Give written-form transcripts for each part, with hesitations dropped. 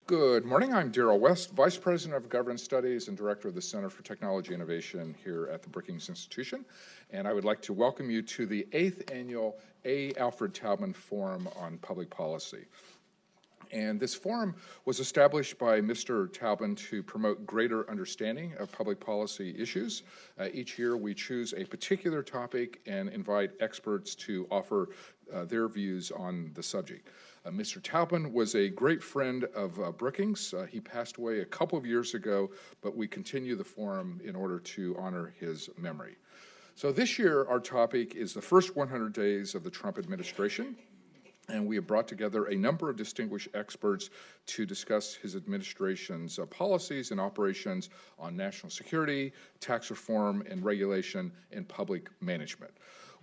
Good morning. I'm Darrell West, Vice President of Governance Studies and Director of the Center for Technology Innovation here at the Brookings Institution. And I would like to welcome you to the 8th Annual A. Alfred Taubman Forum on Public Policy. And this forum was established by Mr. Taubman to promote greater understanding of public policy issues. Each year we choose a particular topic and invite experts to offer their views on the subject. Mr. Taubman was a great friend of Brookings. He passed away a couple of years ago, but we continue the forum in order to honor his memory. So this year our topic is the first 100 days of the Trump administration. And we have brought together a number of distinguished experts to discuss his administration's policies and operations on national security, tax reform, and regulation and public management.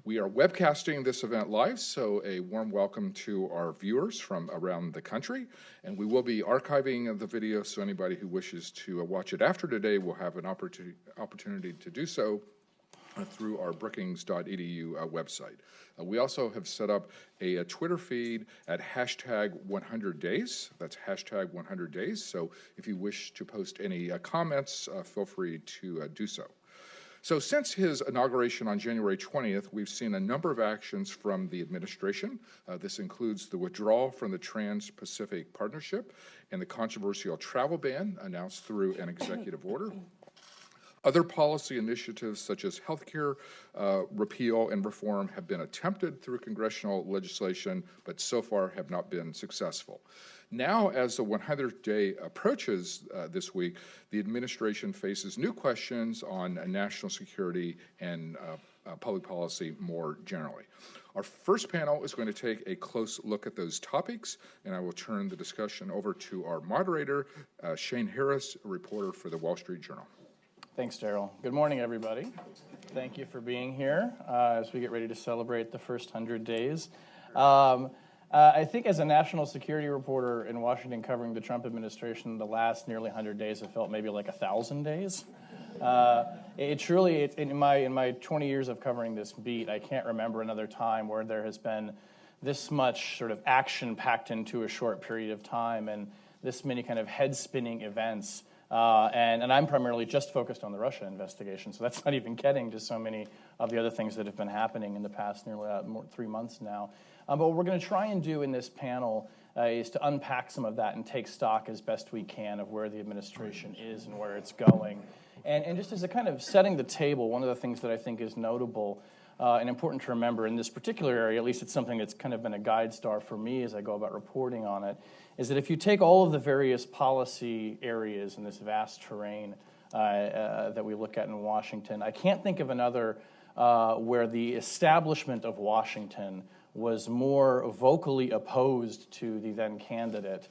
We are webcasting this event live, so a warm welcome to our viewers from around the country. And we will be archiving the video, so anybody who wishes to watch it after today will have an opportunity to do so through our brookings.edu website. We also have set up a Twitter feed at #100days. That's #100days. So if you wish to post any comments, feel free to do so. So since his inauguration on January 20th, we've seen a number of actions from the administration. This includes the withdrawal from the Trans-Pacific Partnership and the controversial travel ban announced through an executive order. Other policy initiatives such as healthcare repeal and reform have been attempted through congressional legislation, but so far have not been successful. Now, as the 100th day approaches this week, the administration faces new questions on national security and public policy more generally. Our first panel is going to take a close look at those topics, and I will turn the discussion over to our moderator, Shane Harris, a reporter for the Wall Street Journal. Thanks, Darrell. Good morning, everybody. Thank you for being here as we get ready to celebrate the first 100 days. I think as a national security reporter in Washington covering the Trump administration, the last nearly 100 days have felt maybe like 1,000 days. In my 20 years of covering this beat, I can't remember another time where there has been this much sort of action packed into a short period of time and this many kind of head-spinning events. And I'm primarily just focused on the Russia investigation, so that's not even getting to so many of the other things that have been happening in the past nearly 3 months now. But what we're going to try and do in this panel is to unpack some of that and take stock as best we can of where the administration is and where it's going. And just as a kind of setting the table, one of the things that I think is notable and important to remember in this particular area, at least it's something that's kind of been a guide star for me as I go about reporting on it, is that if you take all of the various policy areas in this vast terrain that we look at in Washington, I can't think of another where the establishment of Washington was more vocally opposed to the then candidate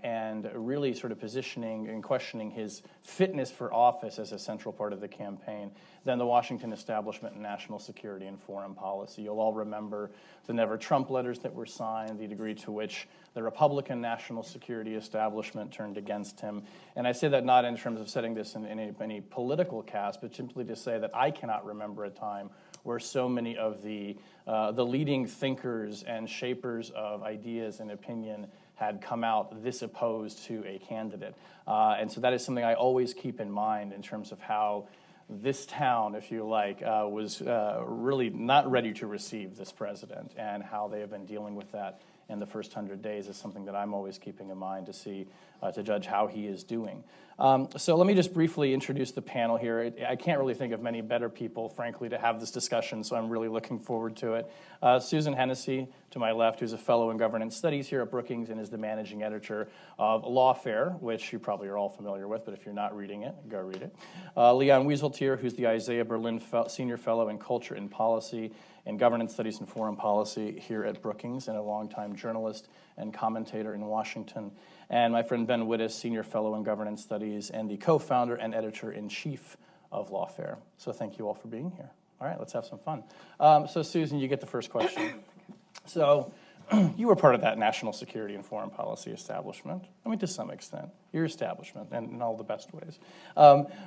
and really sort of positioning and questioning his fitness for office as a central part of the campaign than the Washington establishment in national security and foreign policy. You'll all remember the Never Trump letters that were signed, the degree to which the Republican national security establishment turned against him. And I say that not in terms of setting this in any political cast, but simply to say that I cannot remember a time where so many of the leading thinkers and shapers of ideas and opinion had come out this opposed to a candidate. And so that is something I always keep in mind in terms of how this town, if you like, was really not ready to receive this president, and how they have been dealing with that in the first 100 days is something that I'm always keeping in mind to see, to judge how he is doing. So let me just briefly introduce the panel here. I can't really think of many better people, frankly, to have this discussion, so I'm really looking forward to it. Susan Hennessy, to my left, who's a fellow in governance studies here at Brookings and is the managing editor of Lawfare, which you probably are all familiar with, but if you're not reading it, go read it. Leon Wieseltier, who's the Isaiah Berlin Senior Fellow in Culture and Policy and Governance Studies and Foreign Policy here at Brookings, and a longtime journalist and commentator in Washington. And my friend Ben Wittes, Senior Fellow in Governance Studies and the co-founder and editor-in-chief of Lawfare. So thank you all for being here. All right, let's have some fun. So Susan, you get the first question. So you were part of that national security and foreign policy establishment, I mean, to some extent. your establishment, and in all the best ways.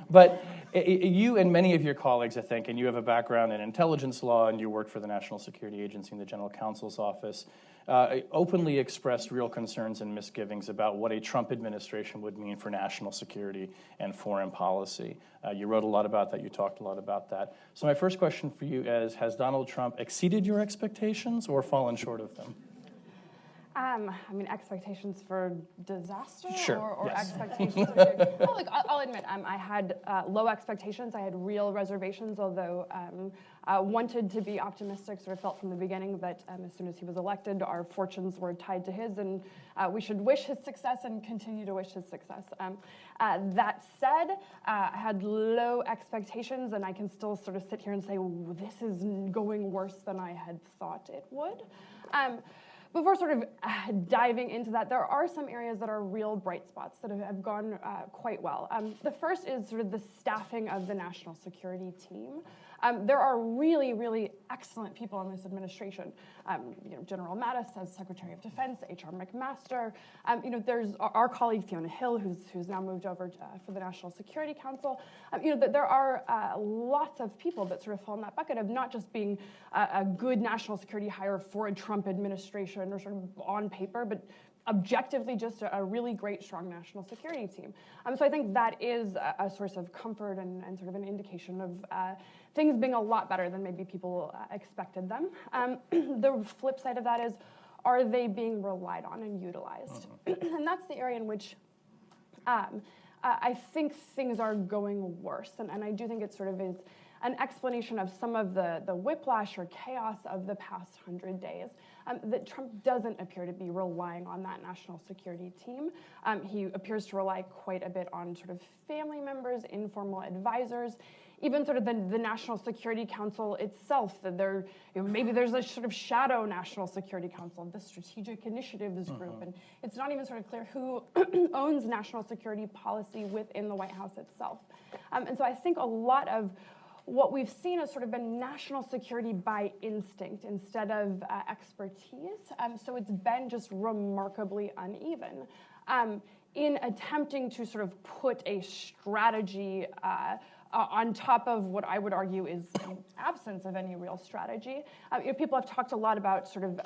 But you and many of your colleagues, I think, and you have a background in intelligence law, and you worked for the National Security Agency in the General Counsel's office, openly expressed real concerns and misgivings about what a Trump administration would mean for national security and foreign policy. You wrote a lot about that. You talked a lot about that. So my first question for you is, has Donald Trump exceeded your expectations or fallen short of them? I mean, expectations for disaster, Sure, or yes. expectations for well, like, I'll admit, I had low expectations. I had real reservations, although wanted to be optimistic. Sort of felt from the beginning that as soon as he was elected, our fortunes were tied to his, and we should wish his success and continue to wish his success. That said, I had low expectations, and I can still sort of sit here and say, this is going worse than I had thought it would. Before sort of diving into that, there are some areas that are real bright spots that have gone quite well. The first is sort of the staffing of the national security team. There are really, really excellent people in this administration. General Mattis as Secretary of Defense, H.R. McMaster. There's our colleague Fiona Hill, who's now moved over for the National Security Council. There are lots of people that sort of fall in that bucket of not just being a good national security hire for a Trump administration or sort of on paper, but objectively just a really great, strong national security team. So I think that is a source of comfort and sort of an indication of things being a lot better than maybe people expected them. The flip side of that is, are they being relied on and utilized? And that's the area in which I think things are going worse. And I do think it sort of is an explanation of some of the whiplash or chaos of the past 100 days, that Trump doesn't appear to be relying on that national security team. He appears to rely quite a bit on sort of family members, informal advisors, even sort of the National Security Council itself, that maybe there's a sort of shadow National Security Council, the Strategic Initiatives Group, and it's not even sort of clear who owns national security policy within the White House itself. And so I think a lot of what we've seen has sort of been national security by instinct instead of expertise. So it's been just remarkably uneven. In attempting to sort of put a strategy on top of what I would argue is absence of any real strategy. People have talked a lot about sort of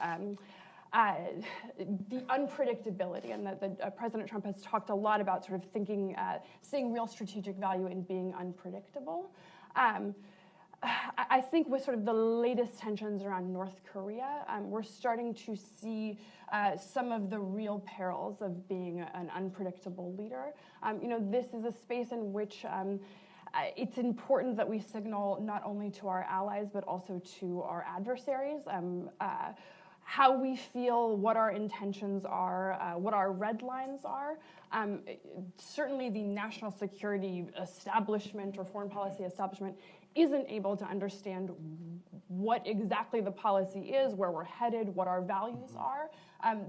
the unpredictability, and that President Trump has talked a lot about sort of thinking, seeing real strategic value in being unpredictable. I think with sort of the latest tensions around North Korea, we're starting to see some of the real perils of being an unpredictable leader. This is a space in which it's important that we signal not only to our allies, but also to our adversaries, how we feel, what our intentions are, what our red lines are. Certainly the national security establishment or foreign policy establishment isn't able to understand what exactly the policy is, where we're headed, what our values are.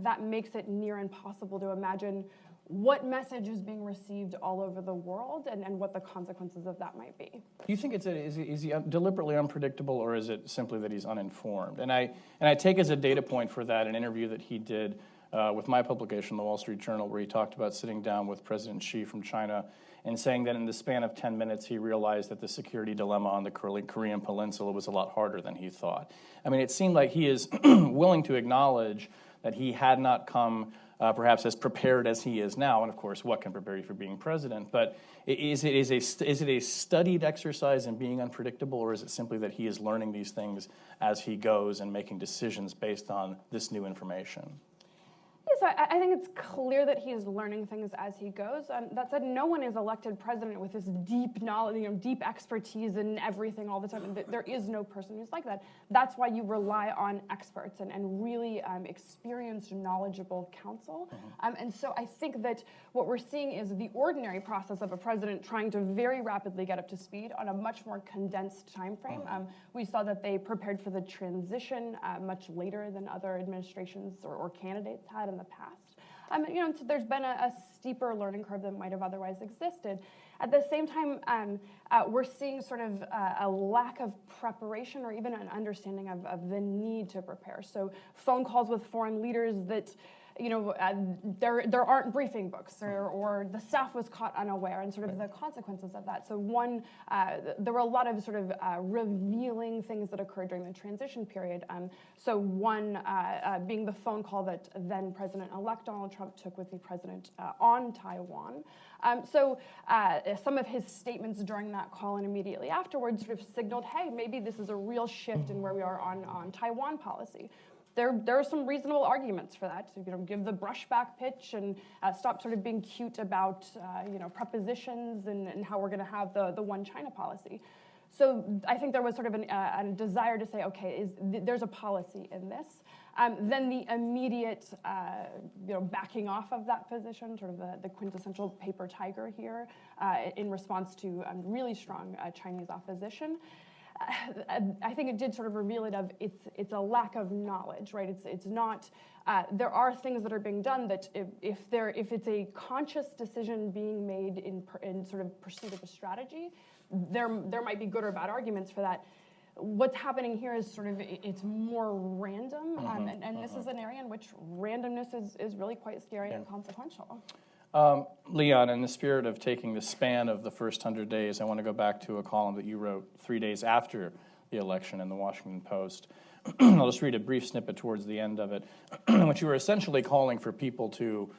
That makes it near impossible to imagine what message is being received all over the world and what the consequences of that might be. Do you think is he deliberately unpredictable, or is it simply that he's uninformed? And I take as a data point for that an interview that he did with my publication, The Wall Street Journal, where he talked about sitting down with President Xi from China and saying that in the span of 10 minutes, he realized that the security dilemma on the Korean Peninsula was a lot harder than he thought. I mean, it seemed like he is willing to acknowledge that he had not come perhaps as prepared as he is now. And of course, what can prepare you for being president? But is it a studied exercise in being unpredictable, or is it simply that he is learning these things as he goes and making decisions based on this new information? So I think it's clear that he is learning things as he goes. That said, no one is elected president with this deep knowledge, deep expertise in everything all the time. There is no person who's like that. That's why you rely on experts and really experienced, knowledgeable counsel. And so I think that what we're seeing is the ordinary process of a president trying to very rapidly get up to speed on a much more condensed time frame. We saw that they prepared for the transition much later than other administrations or candidates had in the past. So there's been a steeper learning curve than might have otherwise existed. At the same time, we're seeing sort of a lack of preparation or even an understanding of the need to prepare. So phone calls with foreign leaders that there aren't briefing books, or the staff was caught unaware, and sort of the consequences of that. So one, there were a lot of sort of revealing things that occurred during the transition period. So one being the phone call that then President-elect Donald Trump took with the president on Taiwan. So some of his statements during that call and immediately afterwards sort of signaled, hey, maybe this is a real shift in where we are on Taiwan policy. There are some reasonable arguments for that. So, give the brushback pitch and stop sort of being cute about prepositions and how we're going to have the one China policy. So I think there was sort of a desire to say, okay, there's a policy in this. Then the immediate, backing off of that position, sort of the quintessential paper tiger here, in response to really strong Chinese opposition. I think it did sort of reveal it of it's a lack of knowledge, right? It's not. There are things that are being done that if it's a conscious decision being made in sort of pursuit of a strategy, there might be good or bad arguments for that. What's happening here is sort of it's more random, and this is an area in which randomness is really quite scary and consequential. Leon, in the spirit of taking the span of the first 100 days, I want to go back to a column that you wrote 3 days after the election in the Washington Post. I'll just read a brief snippet towards the end of it, in which you were essentially calling for people to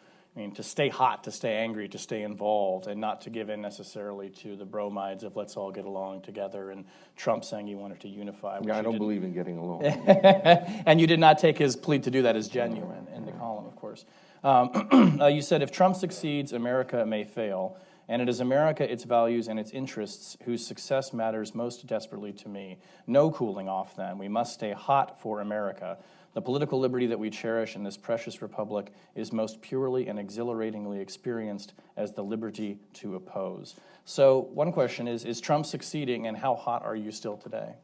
stay hot, to stay angry, to stay involved, and not to give in necessarily to the bromides of let's all get along together, and Trump saying he wanted to unify. Yeah, I don't believe in getting along. And you did not take his plea to do that as genuine in the column, of course. You said, if Trump succeeds, America may fail, and it is America, its values, and its interests whose success matters most desperately to me. No cooling off, then. We must stay hot for America. The political liberty that we cherish in this precious republic is most purely and exhilaratingly experienced as the liberty to oppose. So one question is Trump succeeding, and how hot are you still today?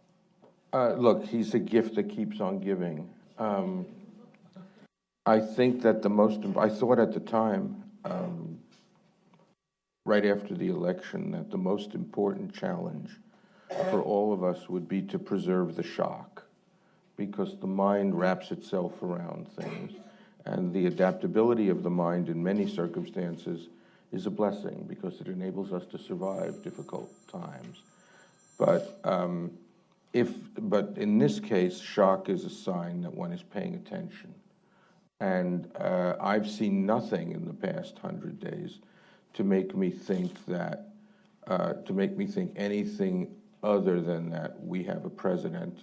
Look, he's a gift that keeps on giving. I think that I thought at the time, right after the election, that the most important challenge for all of us would be to preserve the shock, because the mind wraps itself around things, and the adaptability of the mind in many circumstances is a blessing because it enables us to survive difficult times. But in this case, shock is a sign that one is paying attention. And I've seen nothing in the past 100 days to make me think anything other than that we have a president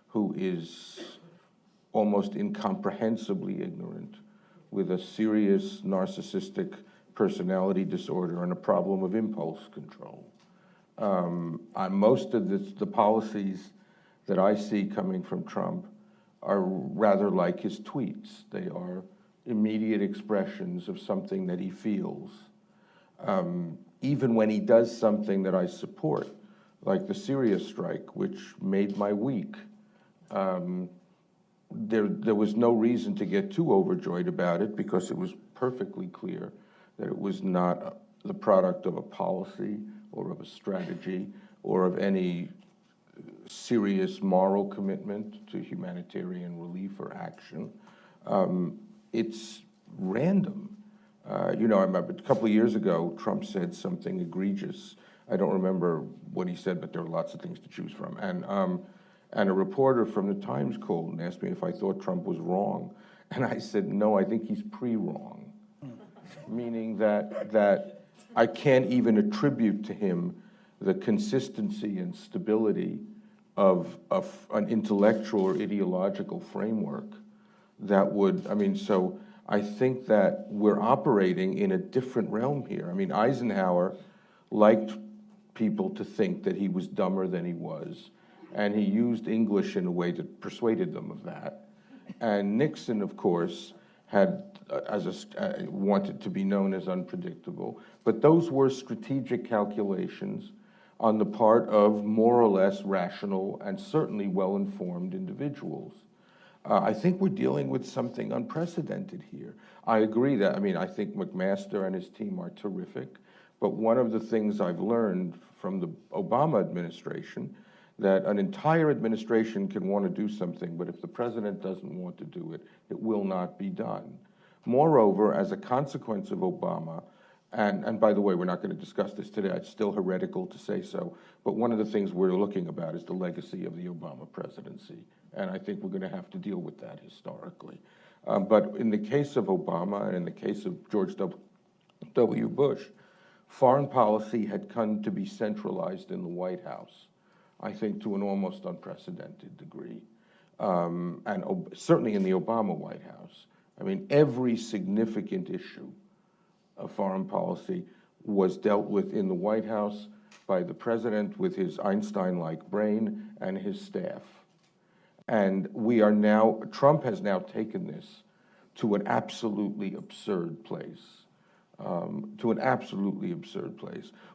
who is almost incomprehensibly ignorant, with a serious narcissistic personality disorder and a problem of impulse control. Most of the policies that I see coming from Trump are rather like his tweets. They are immediate expressions of something that he feels. Even when he does something that I support, like the Syria strike, which made my week, there was no reason to get too overjoyed about it, because it was perfectly clear that it was not the product of a policy or of a strategy or of any serious moral commitment to humanitarian relief or action. It's random. I remember a couple of years ago, Trump said something egregious. I don't remember what he said, but there are lots of things to choose from. And a reporter from the Times called and asked me if I thought Trump was wrong. And I said, no, I think he's pre-wrong. Meaning that I can't even attribute to him the consistency and stability of an intellectual or ideological framework that would, so I think that we're operating in a different realm here. Eisenhower liked people to think that he was dumber than he was, and he used English in a way that persuaded them of that. And Nixon, of course, had wanted to be known as unpredictable, but those were strategic calculations on the part of more or less rational and certainly well-informed individuals. I think we're dealing with something unprecedented here. I agree that, I think McMaster and his team are terrific, but one of the things I've learned from the Obama administration, that an entire administration can want to do something, but if the president doesn't want to do it, it will not be done. Moreover, as a consequence of Obama, and by the way, we're not going to discuss this today, it's still heretical to say so, but one of the things we're looking about is the legacy of the Obama presidency, and I think we're going to have to deal with that historically. But in the case of Obama and in the case of George W. Bush, foreign policy had come to be centralized in the White House, I think to an almost unprecedented degree, and certainly in the Obama White House. I mean, every significant issue of foreign policy was dealt with in the White House by the president with his Einstein-like brain and his staff. And Trump has now taken this to an absolutely absurd place.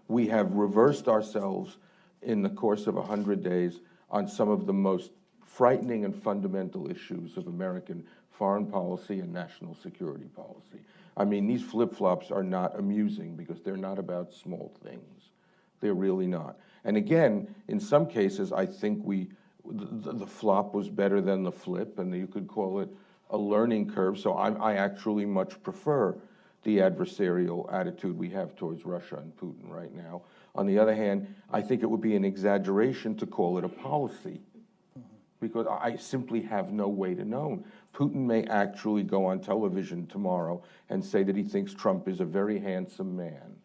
We have reversed ourselves in the course of 100 days on some of the most frightening and fundamental issues of American foreign policy and national security policy. I mean, these flip-flops are not amusing because they're not about small things. They're really not. And again, in some cases, I think the flop was better than the flip, and you could call it a learning curve. So I actually much prefer the adversarial attitude we have towards Russia and Putin right now. On the other hand, I think it would be an exaggeration to call it a policy, because I simply have no way to know. Putin may actually go on television tomorrow and say that he thinks Trump is a very handsome man,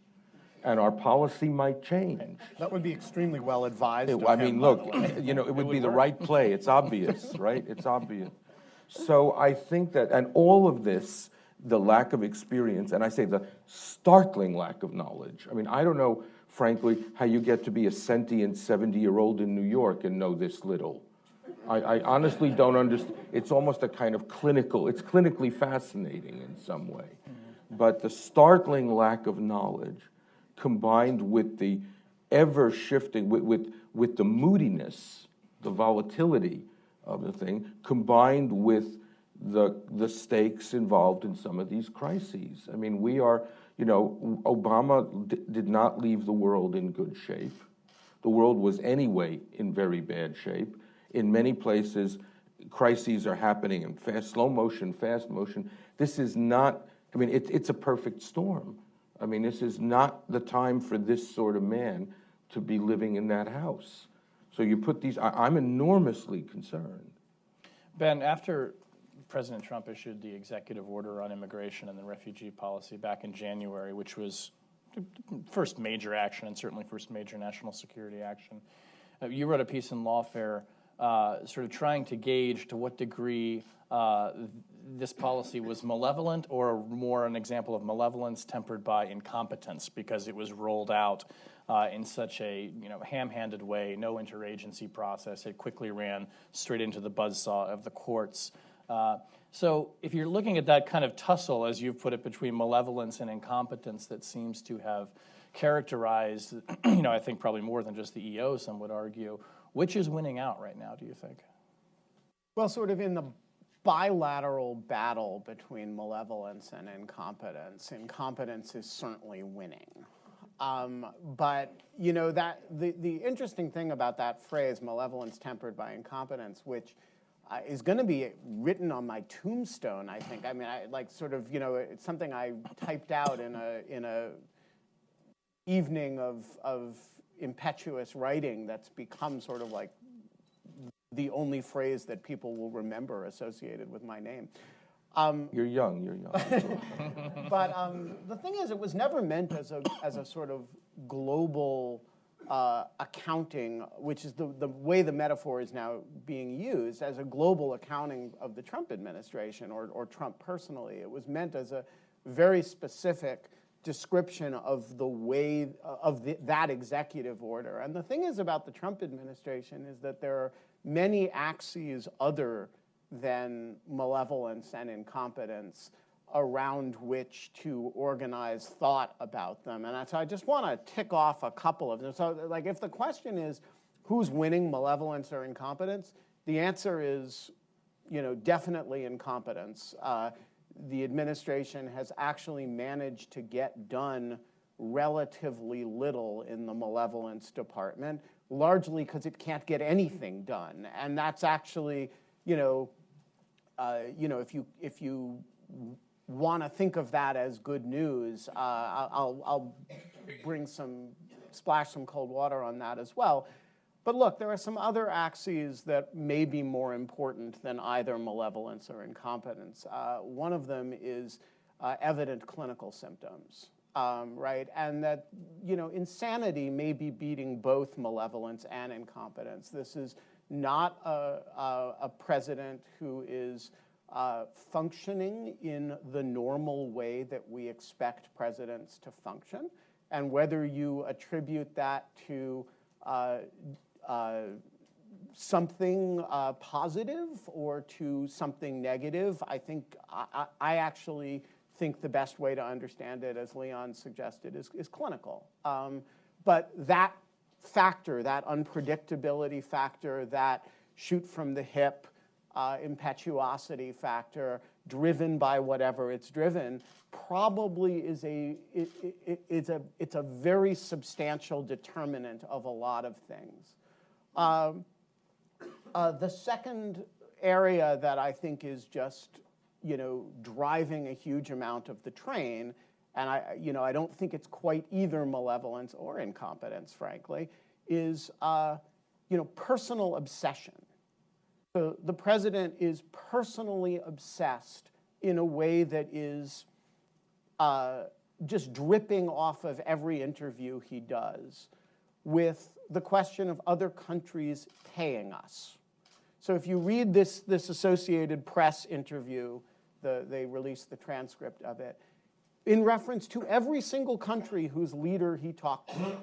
and our policy might change. That would be extremely well advised. I mean, look, it would be the right play. It's obvious, right? It's obvious. So I think that, and all of this, the lack of experience, and I say the startling lack of knowledge. I mean, I don't know, frankly, how you get to be a sentient 70-year-old in New York and know this little. I honestly don't understand. It's almost a kind of it's clinically fascinating in some way. But the startling lack of knowledge, combined with the ever-shifting, with the moodiness, the volatility of the thing, combined with the stakes involved in some of these crises. I mean, Obama did not leave the world in good shape. The world was anyway in very bad shape. In many places, crises are happening in slow motion, fast motion. This is not, I mean, it's a perfect storm. I mean, this is not the time for this sort of man to be living in that house. So you put these, I'm enormously concerned. Ben, after President Trump issued the executive order on immigration and the refugee policy back in January, which was first major action and certainly first major national security action, you wrote a piece in Lawfare sort of trying to gauge to what degree this policy was malevolent, or more an example of malevolence tempered by incompetence, because it was rolled out in such a ham-handed way, no interagency process. It quickly ran straight into the buzzsaw of the courts. So if you're looking at that kind of tussle, as you've put it, between malevolence and incompetence that seems to have characterized, I think probably more than just the EO, some would argue, which is winning out right now, do you think? Well, sort of in the bilateral battle between malevolence and incompetence, incompetence is certainly winning. But that the interesting thing about that phrase, malevolence tempered by incompetence, which is going to be written on my tombstone, I think. I mean, it's something I typed out in a evening of impetuous writing that's become sort of like the only phrase that people will remember associated with my name. You're young. But the thing is, it was never meant as a sort of global accounting, which is the way the metaphor is now being used, as a global accounting of the Trump administration or Trump personally. It was meant as a very specific description of the way of that executive order. And the thing is about the Trump administration is that there are many axes other than malevolence and incompetence around which to organize thought about them. And so I just want to tick off a couple of them. So like if the question is who's winning, malevolence or incompetence, the answer is, definitely incompetence. The administration has actually managed to get done relatively little in the malevolence department, largely because it can't get anything done. And that's actually, if you want to think of that as good news, I'll splash some cold water on that as well. But look, there are some other axes that may be more important than either malevolence or incompetence. One of them is evident clinical symptoms, right? And that, insanity may be beating both malevolence and incompetence. This is not a president who is functioning in the normal way that we expect presidents to function. And whether you attribute that to something positive or to something negative, I actually think the best way to understand it, as Leon suggested, is clinical. But that factor, that unpredictability factor, that shoot from the hip, impetuosity factor, driven by whatever it's driven, probably is a very substantial determinant of a lot of things. The second area that I think is just driving a huge amount of the train, and I don't think it's quite either malevolence or incompetence, frankly, is personal obsession. So the president is personally obsessed in a way that is just dripping off of every interview he does with the question of other countries paying us. So if you read this Associated Press interview, they released the transcript of it, in reference to every single country whose leader he talked to,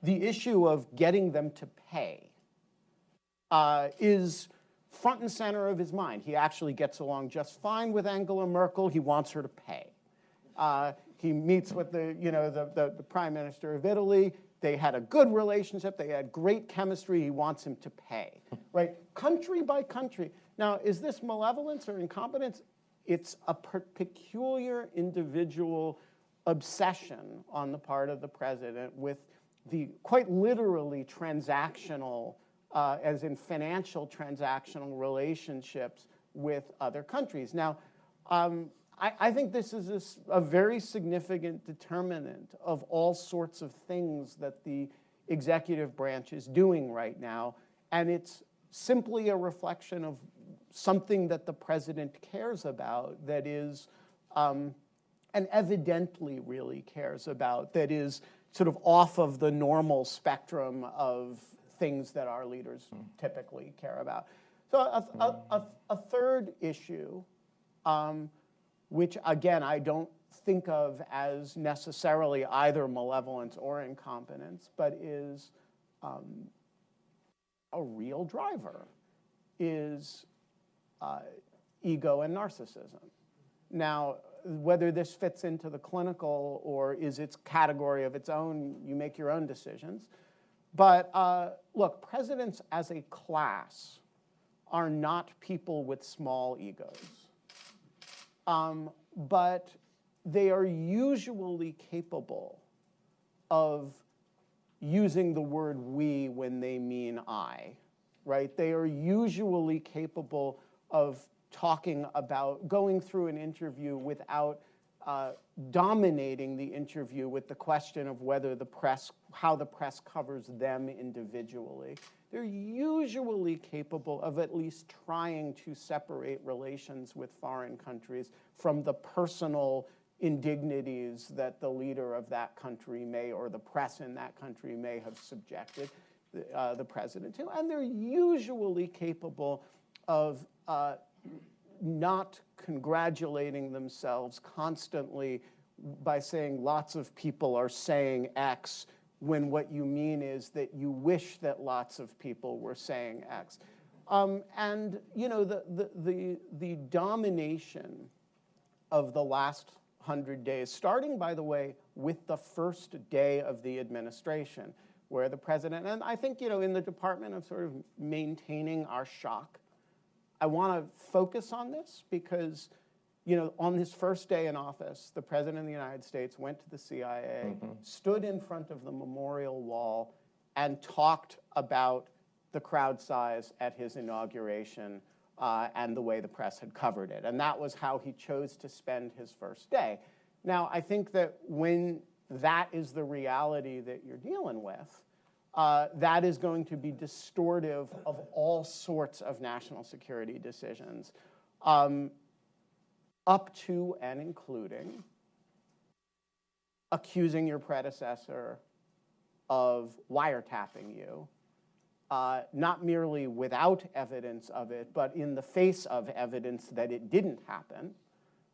the issue of getting them to pay is front and center of his mind. He actually gets along just fine with Angela Merkel. He wants her to pay. He meets with the Prime Minister of Italy. They had a good relationship. They had great chemistry. He wants him to pay, right? Country by country. Now, is this malevolence or incompetence? It's a peculiar individual obsession on the part of the president with the quite literally transactional, as in financial transactional relationships with other countries. Now, I think this is a very significant determinant of all sorts of things that the executive branch is doing right now, and it's simply a reflection of something that the president cares about, that is, and evidently really cares about, that is sort of off of the normal spectrum of things that our leaders typically care about. So a third issue, which again I don't think of as necessarily either malevolence or incompetence, but is a real driver, is ego and narcissism. Now, whether this fits into the clinical or is its category of its own, you make your own decisions. But look, presidents as a class are not people with small egos. But they are usually capable of using the word we when they mean I, right? They are usually capable of talking about going through an interview without dominating the interview with the question of whether how the press covers them individually. They're usually capable of at least trying to separate relations with foreign countries from the personal indignities that the leader of that country may, or the press in that country may have subjected the president to. And they're usually capable of not congratulating themselves constantly by saying lots of people are saying X, when what you mean is that you wish that lots of people were saying X. And the domination of the last 100 days, starting, by the way, with the first day of the administration, where the president, and I think, in the department of sort of maintaining our shock, I want to focus on this because, on his first day in office, the president of the United States went to the CIA, stood in front of the memorial wall, and talked about the crowd size at his inauguration and the way the press had covered it. And that was how he chose to spend his first day. Now, I think that when that is the reality that you're dealing with, that is going to be distortive of all sorts of national security decisions, up to and including accusing your predecessor of wiretapping you, not merely without evidence of it, but in the face of evidence that it didn't happen,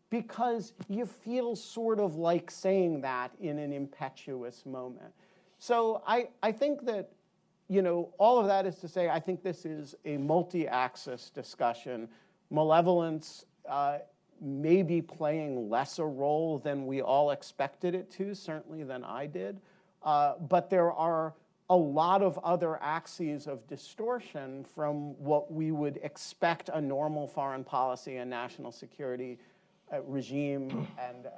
because you feel sort of like saying that in an impetuous moment. So I think that, all of that is to say, I think this is a multi-axis discussion. Malevolence may be playing less a role than we all expected it to, certainly than I did. But there are a lot of other axes of distortion from what we would expect a normal foreign policy and national security regime and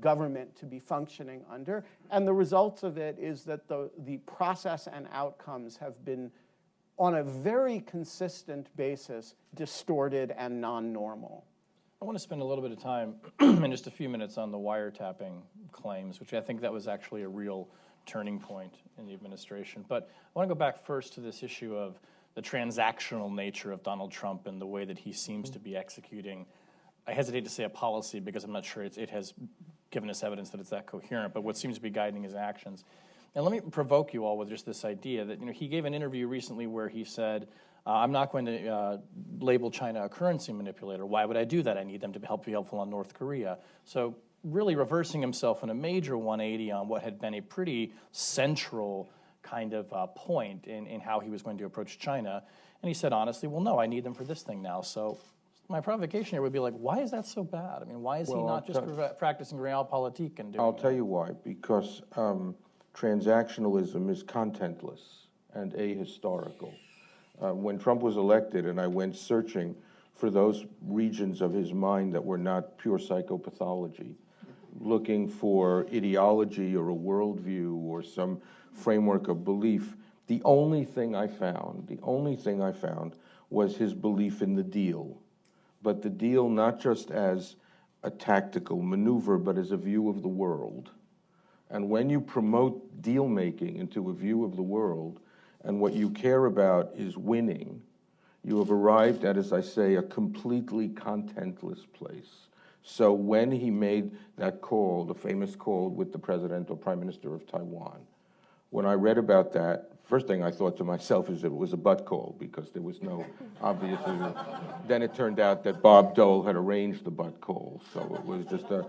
government to be functioning under. And the results of it is that the process and outcomes have been, on a very consistent basis, distorted and non-normal. I want to spend a little bit of time in just a few minutes on the wiretapping claims, which I think that was actually a real turning point in the administration. But I want to go back first to this issue of the transactional nature of Donald Trump and the way that he seems to be executing. I hesitate to say a policy because I'm not sure it has given us evidence that it's that coherent, but what seems to be guiding his actions. And let me provoke you all with just this idea that he gave an interview recently where he said, I'm not going to label China a currency manipulator. Why would I do that? I need them to be helpful on North Korea. So really reversing himself in a major 180 on what had been a pretty central kind of point in how he was going to approach China. And he said, honestly, well, no, I need them for this thing now. So my provocation here would be like, why is that so bad? I mean, why is he not just practicing realpolitik and doing I'll tell you why. Because transactionalism is contentless and ahistorical. When Trump was elected and I went searching for those regions of his mind that were not pure psychopathology, looking for ideology or a worldview or some framework of belief, the only thing I found was his belief in the deal. But the deal not just as a tactical maneuver, but as a view of the world. And when you promote deal-making into a view of the world, and what you care about is winning, you have arrived at, as I say, a completely contentless place. So when he made that call, the famous call with the president or prime minister of Taiwan, when I read about that, first thing I thought to myself is that it was a butt call, because there was no obvious. Then it turned out that Bob Dole had arranged the butt call, so it was just a.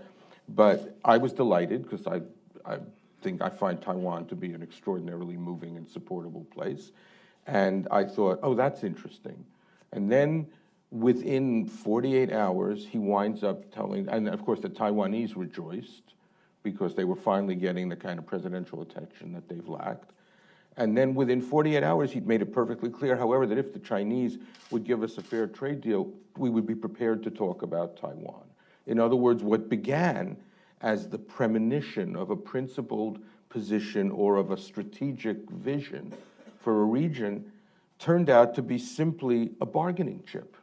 But I was delighted because I find Taiwan to be an extraordinarily moving and supportable place, and I thought, oh, that's interesting. And then within 48 hours, he winds up telling, and of course the Taiwanese rejoiced because they were finally getting the kind of presidential attention that they've lacked. And then within 48 hours, he'd made it perfectly clear, however, that if the Chinese would give us a fair trade deal, we would be prepared to talk about Taiwan. In other words, what began as the premonition of a principled position or of a strategic vision for a region turned out to be simply a bargaining chip.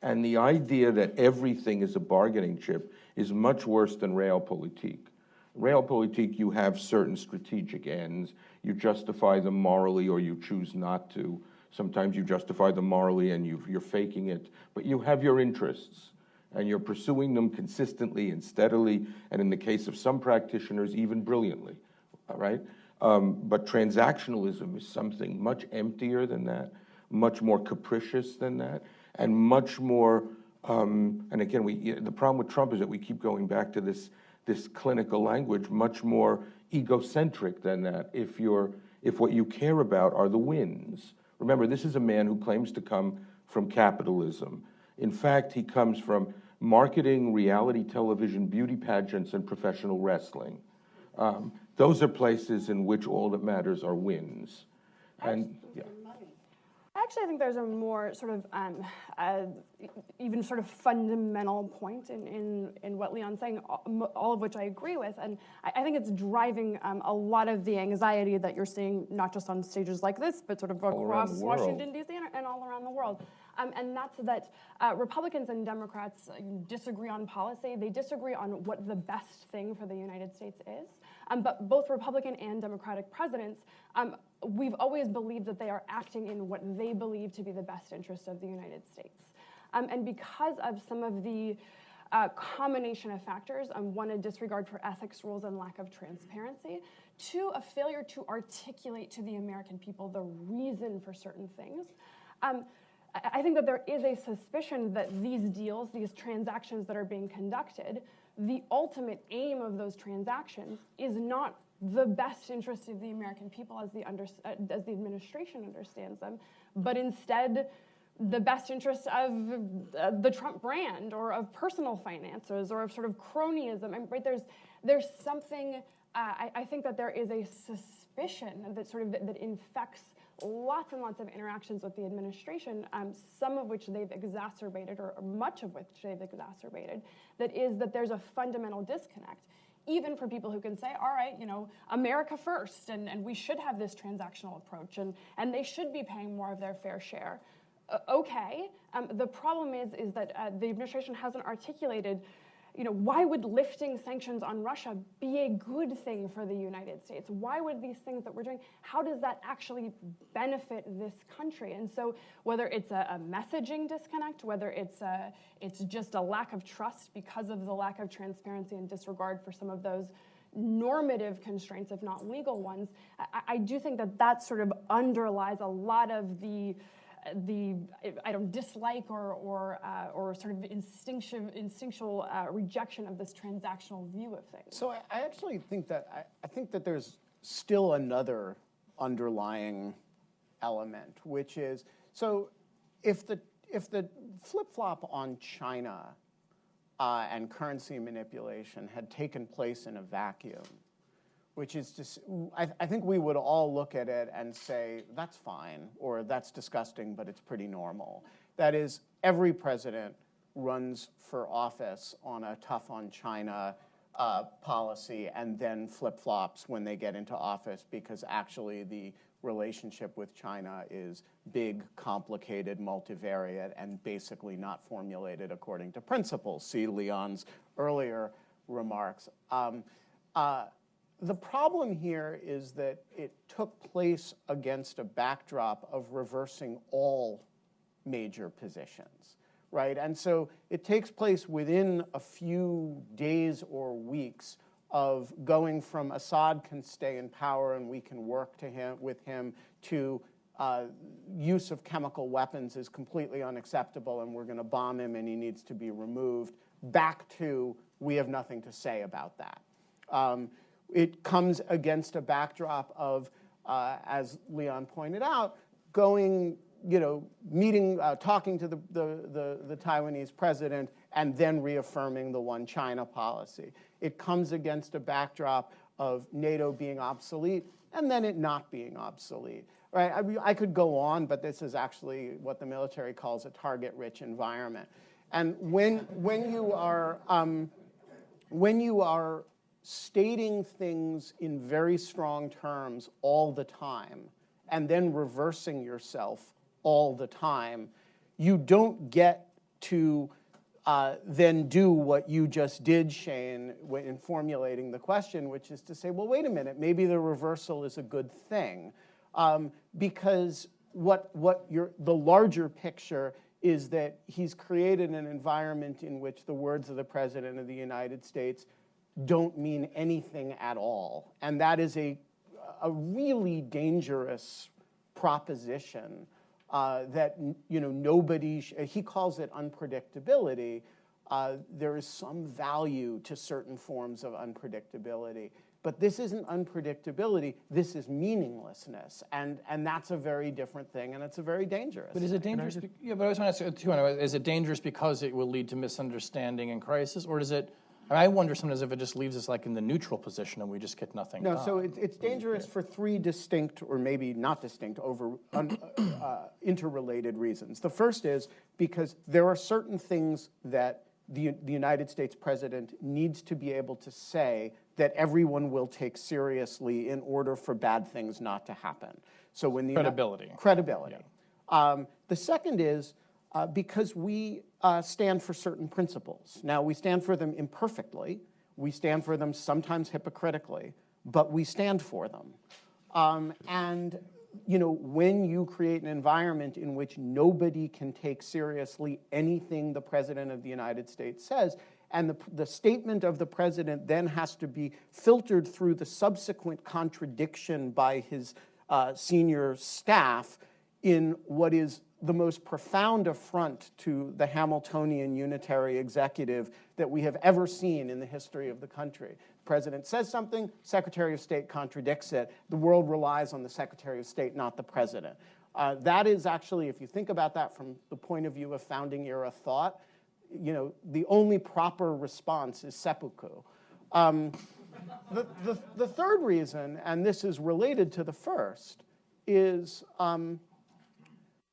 And the idea that everything is a bargaining chip is much worse than realpolitik. Realpolitik, you have certain strategic ends. You justify them morally or you choose not to. Sometimes you justify them morally and you're faking it. But you have your interests, and you're pursuing them consistently and steadily, and in the case of some practitioners, even brilliantly, all right? But transactionalism is something much emptier than that, much more capricious than that, and much more, and again, the problem with Trump is that we keep going back to this clinical language, much more egocentric than that. If what you care about are the wins. Remember, this is a man who claims to come from capitalism. In fact, he comes from marketing, reality television, beauty pageants, and professional wrestling. Those are places in which all that matters are wins. And yeah. I I think there's a more sort of even sort of fundamental point in what Leon's saying, all of which I agree with, and I think it's driving a lot of the anxiety that you're seeing, not just on stages like this, but sort of across Washington, D.C. and all around the world. And that's that Republicans and Democrats disagree on policy. They disagree on what the best thing for the United States is. But both Republican and Democratic presidents, we've always believed that they are acting in what they believe to be the best interest of the United States. And because of some of the combination of factors, one, a disregard for ethics rules and lack of transparency, two, a failure to articulate to the American people the reason for certain things, I think that there is a suspicion that these deals, these transactions that are being conducted, the ultimate aim of those transactions is not the best interest of the American people as the administration understands them, but instead the best interest of the Trump brand or of personal finances or of sort of cronyism. And right, there's something, I think that there is a suspicion that sort of that infects lots and lots of interactions with the administration, some of which they've exacerbated, or much of which they've exacerbated, that is that there's a fundamental disconnect, even for people who can say, all right, America first, and we should have this transactional approach, and they should be paying more of their fair share. Okay, the problem is that the administration hasn't articulated, why would lifting sanctions on Russia be a good thing for the United States? Why would these things that we're doing, how does that actually benefit this country? And so whether it's a messaging disconnect, whether it's just a lack of trust because of the lack of transparency and disregard for some of those normative constraints, if not legal ones, I do think that sort of underlies a lot of the dislike or sort of instinctual rejection of this transactional view of things. So I actually think that I think that there's still another underlying element, which is, so if the flip-flop on China and currency manipulation had taken place in a vacuum, which is just, I think we would all look at it and say, that's fine, or that's disgusting, but it's pretty normal. That is, every president runs for office on a tough on China policy and then flip-flops when they get into office because actually the relationship with China is big, complicated, multivariate, and basically not formulated according to principles. See Leon's earlier remarks. The problem here is that it took place against a backdrop of reversing all major positions, right? And so it takes place within a few days or weeks of going from Assad can stay in power and we can work with him to use of chemical weapons is completely unacceptable and we're going to bomb him and he needs to be removed, back to we have nothing to say about that. It comes against a backdrop of, as Leon pointed out, going, meeting, talking to the Taiwanese president and then reaffirming the one China policy. It comes against a backdrop of NATO being obsolete and then it not being obsolete. Right? I could go on, but this is actually what the military calls a target-rich environment. And when you are stating things in very strong terms all the time and then reversing yourself all the time, you don't get to then do what you just did, Shane, in formulating the question, which is to say, well, wait a minute, maybe the reversal is a good thing. Because the larger picture is that he's created an environment in which the words of the President of the United States don't mean anything at all. And that is a really dangerous proposition that nobody, he calls it unpredictability. There is some value to certain forms of unpredictability. But this isn't unpredictability, this is meaninglessness. And that's a very different thing, and it's a very dangerous. But is it dangerous? Yeah, but I was going to ask you too, is it dangerous because it will lead to misunderstanding and crisis, or does it I wonder sometimes if it just leaves us like in the neutral position and we just get nothing No, done. so it's dangerous for three distinct, or maybe not distinct, interrelated reasons. The first is because there are certain things that the United States president needs to be able to say that everyone will take seriously in order for bad things not to happen. So when the Credibility. Credibility. The second is because we stand for certain principles. Now, we stand for them imperfectly. We stand for them sometimes hypocritically, but we stand for them. And when you create an environment in which nobody can take seriously anything the President of the United States says, and the statement of the President then has to be filtered through the subsequent contradiction by his senior staff in what is the most profound affront to the Hamiltonian unitary executive that we have ever seen in the history of the country. The president says something, Secretary of State contradicts it. The world relies on the Secretary of State, not the president. That is actually, if you think about that from the point of view of founding era thought, the only proper response is seppuku. The third reason, and this is related to the first, is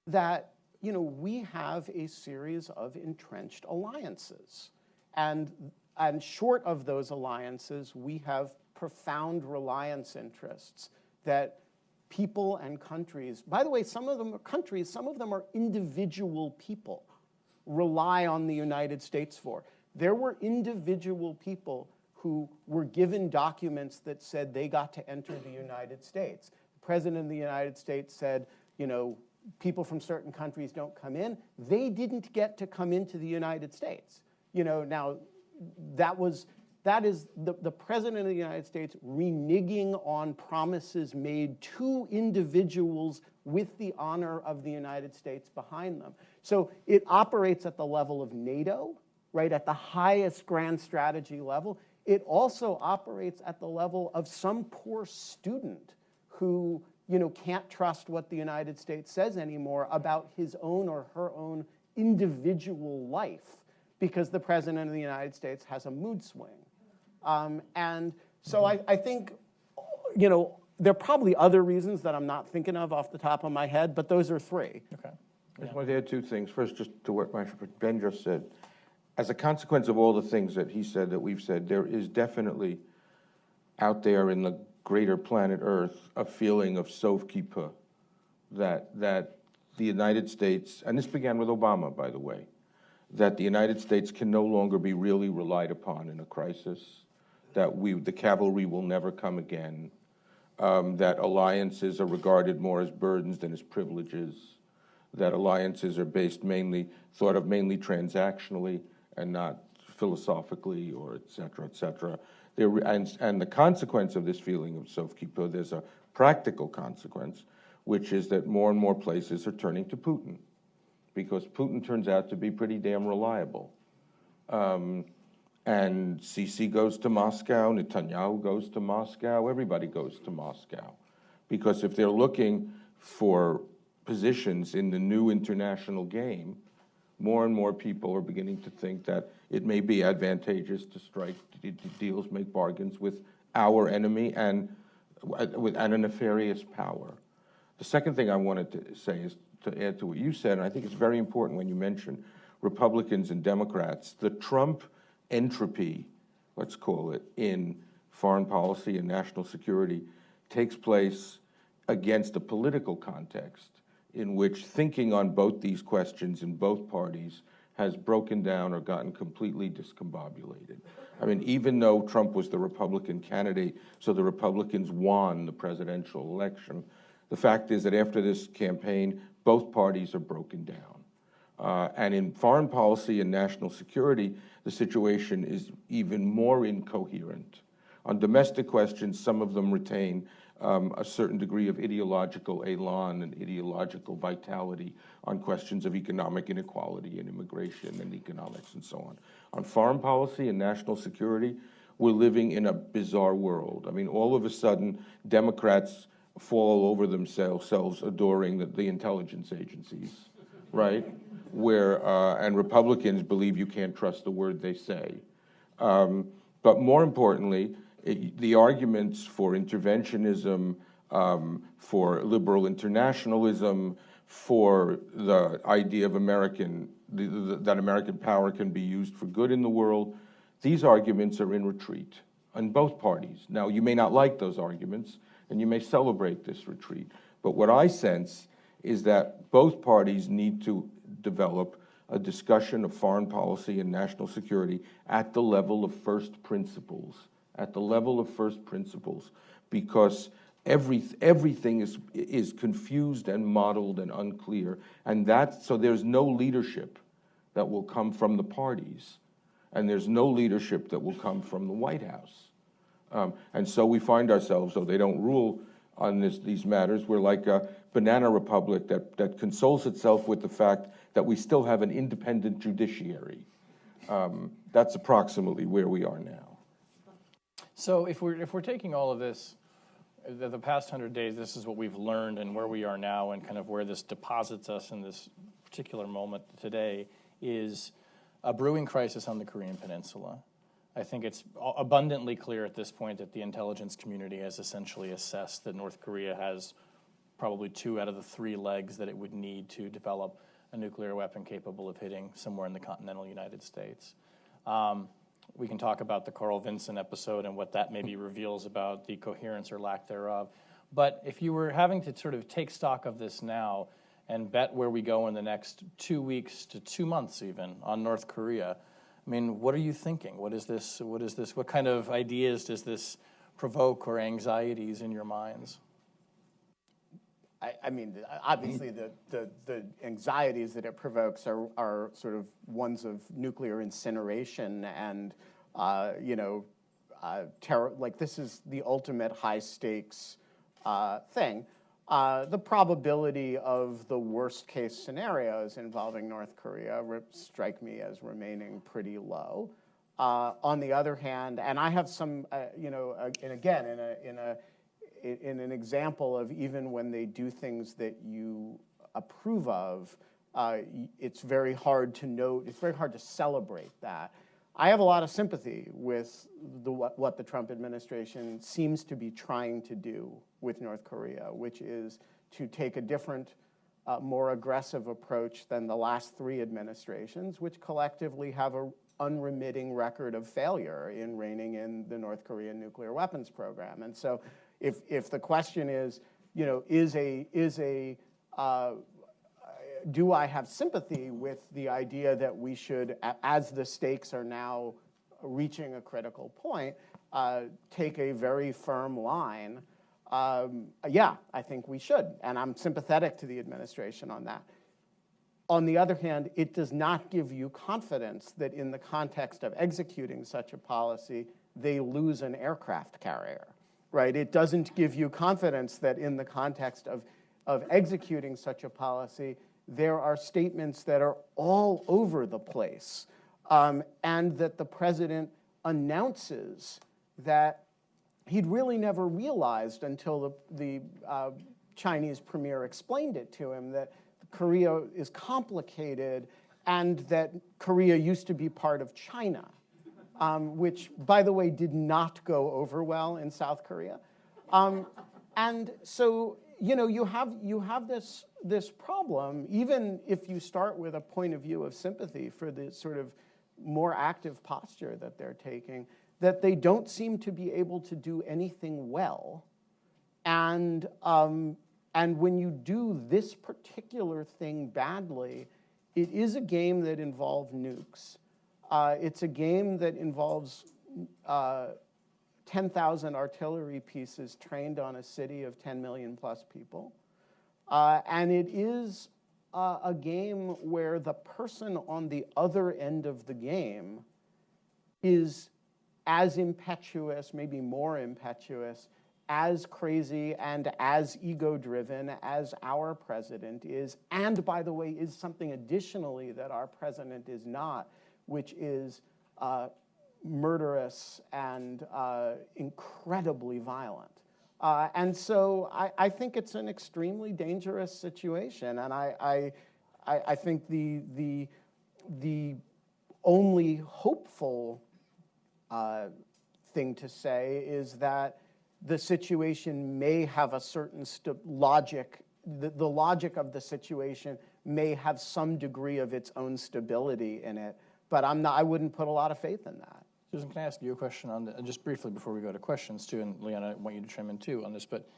that we have a series of entrenched alliances. And short of those alliances, we have profound reliance interests that people and countries, by the way, some of them are countries, some of them are individual people, rely on the United States for. There were individual people who were given documents that said they got to enter the United States. The President of the United States said, people from certain countries don't come in. They didn't get to come into the United States. Now that is the President of the United States reneging on promises made to individuals with the honor of the United States behind them. So it operates at the level of NATO, right, at the highest grand strategy level. It also operates at the level of some poor student who can't trust what the United States says anymore about his own or her own individual life because the President of the United States has a mood swing. And so I think, there are probably other reasons that I'm not thinking of off the top of my head, but those are three. Okay. I just wanted to add two things. First, just to what Ben just said. As a consequence of all the things that he said, that we've said, there is definitely out there in the greater planet Earth a feeling of sauve qui peut, that the United States, and this began with Obama, by the way, that the United States can no longer be really relied upon in a crisis, that the cavalry will never come again, that alliances are regarded more as burdens than as privileges, that alliances are thought of mainly transactionally and not philosophically, or et cetera, et cetera. And the consequence of this feeling of sauve qui peut, there's a practical consequence, which is that more and more places are turning to Putin, because Putin turns out to be pretty damn reliable. And Sisi goes to Moscow, Netanyahu goes to Moscow, everybody goes to Moscow. Because if they're looking for positions in the new international game, more and more people are beginning to think that it may be advantageous to strike deals, make bargains with our enemy and a nefarious power. The second thing I wanted to say is to add to what you said, and I think it's very important when you mention Republicans and Democrats, the Trump entropy, let's call it, in foreign policy and national security takes place against a political context in which thinking on both these questions in both parties has broken down or gotten completely discombobulated. I mean, even though Trump was the Republican candidate, so the Republicans won the presidential election, the fact is that after this campaign, both parties are broken down. And in foreign policy and national security, the situation is even more incoherent. On domestic questions, some of them retain a certain degree of ideological elan and ideological vitality on questions of economic inequality and immigration and economics and so on. On foreign policy and national security, we're living in a bizarre world. I mean, all of a sudden, Democrats fall over themselves adoring the intelligence agencies, right? And Republicans believe you can't trust the word they say. But more importantly, the arguments for interventionism, for liberal internationalism, for the idea of that American power can be used for good in the world, these arguments are in retreat on both parties. Now, you may not like those arguments, and you may celebrate this retreat, but what I sense is that both parties need to develop a discussion of foreign policy and national security at the level of first principles, because everything is confused and muddled and unclear, and so there's no leadership that will come from the parties, and there's no leadership that will come from the White House. And so we find ourselves, though they don't rule on these matters, we're like a banana republic that consoles itself with the fact that we still have an independent judiciary. That's approximately where we are now. So if we're taking all of this, the past 100 days, this is what we've learned and where we are now and kind of where this deposits us in this particular moment today, is a brewing crisis on the Korean Peninsula. I think it's abundantly clear at this point that the intelligence community has essentially assessed that North Korea has probably 2 out of the 3 legs that it would need to develop a nuclear weapon capable of hitting somewhere in the continental United States. We can talk about the Carl Vinson episode and what that maybe reveals about the coherence or lack thereof. But if you were having to sort of take stock of this now and bet where we go in the next 2 weeks to 2 months even on North Korea, I mean, what are you thinking? What is this? What kind of ideas does this provoke or anxieties in your minds? I mean, obviously the anxieties that it provokes are sort of ones of nuclear incineration and, terror. Like, this is the ultimate high stakes thing. The probability of the worst case scenarios involving North Korea strike me as remaining pretty low. On the other hand, and I have some, and again, in an example of even when they do things that you approve of, it's very hard to note, it's very hard to celebrate that. I have a lot of sympathy with what the Trump administration seems to be trying to do with North Korea, which is to take a different, more aggressive approach than the last 3 administrations, which collectively have an unremitting record of failure in reining in the North Korean nuclear weapons program. And so if the question is, do I have sympathy with the idea that we should, as the stakes are now reaching a critical point, take a very firm line? Yeah, I think we should, and I'm sympathetic to the administration on that. On the other hand, it does not give you confidence that in the context of executing such a policy, they lose an aircraft carrier, right? It doesn't give you confidence that in the context of executing such a policy, there are statements that are all over the place, and that the president announces that he'd really never realized until the Chinese premier explained it to him that Korea is complicated and that Korea used to be part of China, which, by the way, did not go over well in South Korea. And so, you have this problem, even if you start with a point of view of sympathy for the sort of more active posture that they're taking, that they don't seem to be able to do anything well. And when you do this particular thing badly, it is a game that involves nukes. It's a game that involves 10,000 artillery pieces trained on a city of 10 million plus people. And it is a game where the person on the other end of the game is as impetuous, maybe more impetuous, as crazy and as ego-driven as our president is, and by the way, is something additionally that our president is not, which is murderous and incredibly violent. And so I think it's an extremely dangerous situation, and I think the only hopeful thing to say is that the situation may have a certain logic. The logic of the situation may have some degree of its own stability in it, but I wouldn't put a lot of faith in that. Susan, can I ask you a question on just briefly before we go to questions too, and Leon, I want you to chime in too on this, but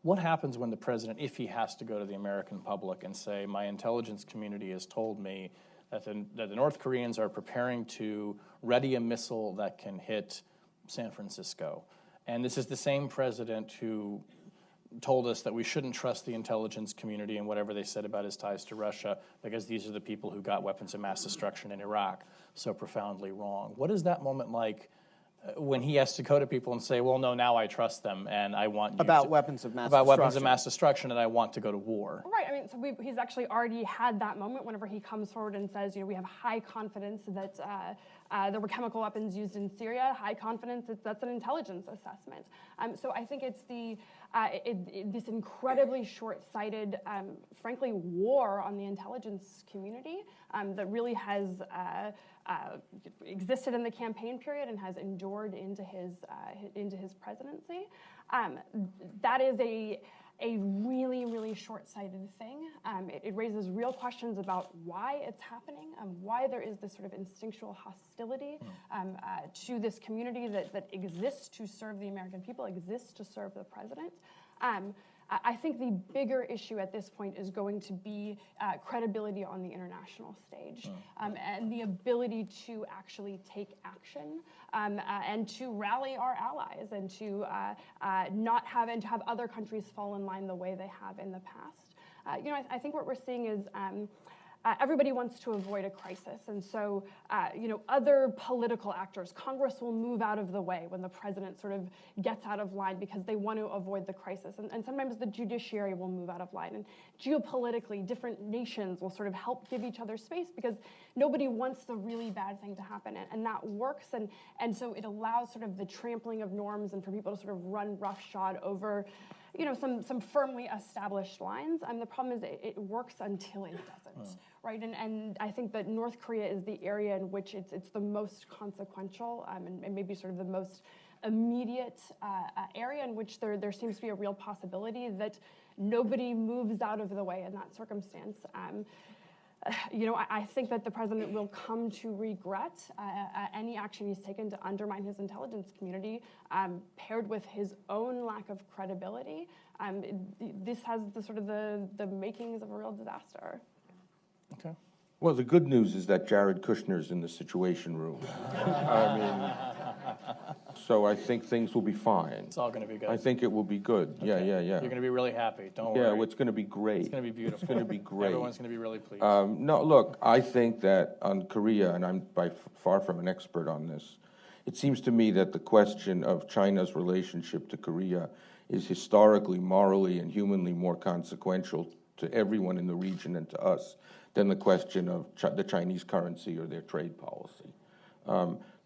what happens when the president, if he has to go to the American public and say, my intelligence community has told me that the North Koreans are preparing to ready a missile that can hit San Francisco, and this is the same president who told us that we shouldn't trust the intelligence community and whatever they said about his ties to Russia because these are the people who got weapons of mass destruction in Iraq so profoundly wrong. What is that moment like when he has to go to people and say, well, no, now I trust them and I want you about to, weapons of mass about destruction. weapons of mass destruction and I want to go to war? Right. I mean, so he's actually already had that moment whenever he comes forward and says, we have high confidence that there were chemical weapons used in Syria. High confidence that's an intelligence assessment. So I think it's this incredibly short-sighted, frankly, war on the intelligence community that really has existed in the campaign period and has endured into his presidency. That is a really, really short-sighted thing. It raises real questions about why it's happening, why there is this sort of instinctual hostility to this community that exists to serve the American people, exists to serve the president. I think the bigger issue at this point is going to be credibility on the international stage and the ability to actually take action and to rally our allies and to not have and to have other countries fall in line the way they have in the past. I think what we're seeing is everybody wants to avoid a crisis, and so other political actors, Congress will move out of the way when the president sort of gets out of line because they want to avoid the crisis, and sometimes the judiciary will move out of line, and geopolitically, different nations will sort of help give each other space because nobody wants the really bad thing to happen, and that works, and so it allows sort of the trampling of norms and for people to sort of run roughshod over some firmly established lines. The problem is it works until it doesn't, right? And I think that North Korea is the area in which it's the most consequential and maybe sort of the most immediate area in which there seems to be a real possibility that nobody moves out of the way in that circumstance. I think that the president will come to regret any action he's taken to undermine his intelligence community, paired with his own lack of credibility. This has the makings of a real disaster. Okay. Well, the good news is that Jared Kushner's in the Situation Room. So I think things will be fine. It's all going to be good. I think it will be good. Okay. Yeah. You're going to be really happy. Don't Yeah, worry. it's going to be great. It's going to be beautiful. It's going to be great. Everyone's going to be really pleased. No, look, I think that on Korea, and I'm by far from an expert on this, it seems to me that the question of China's relationship to Korea is historically, morally, and humanly more consequential to everyone in the region and to us than the question of the Chinese currency or their trade policy.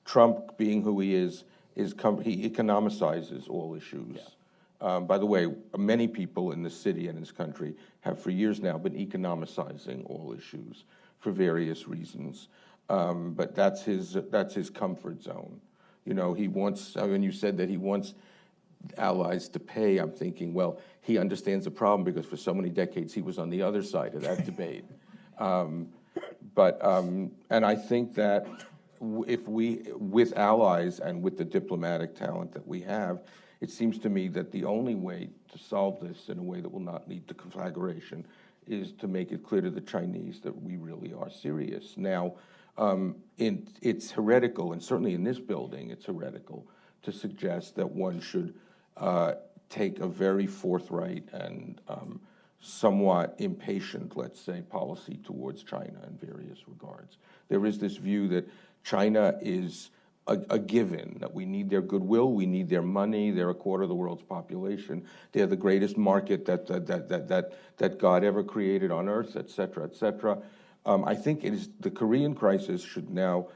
Trump, being who he is he economicizes all issues. Yeah. By the way, many people in this city and this country have for years now been economicizing all issues for various reasons. But that's his comfort zone. He wants, when you said that he wants allies to pay, I'm thinking, well, he understands the problem because for so many decades he was on the other side of that debate. And I think that if we, with allies and with the diplomatic talent that we have, it seems to me that the only way to solve this in a way that will not lead to conflagration is to make it clear to the Chinese that we really are serious. Now, it's heretical, and certainly in this building, it's heretical to suggest that one should take a very forthright and somewhat impatient, let's say, policy towards China in various regards. There is this view that China is a given, that we need their goodwill, we need their money, they're a quarter of the world's population, they're the greatest market that God ever created on earth, et cetera, et cetera. I think the Korean crisis should now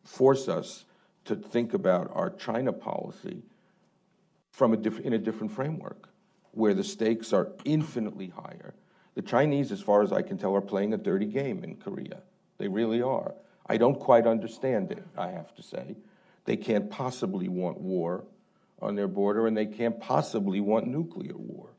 force us to think about our China policy in a different framework, where the stakes are infinitely higher. The Chinese, as far as I can tell, are playing a dirty game in Korea. They really are. I don't quite understand it, I have to say. They can't possibly want war on their border, and they can't possibly want nuclear war.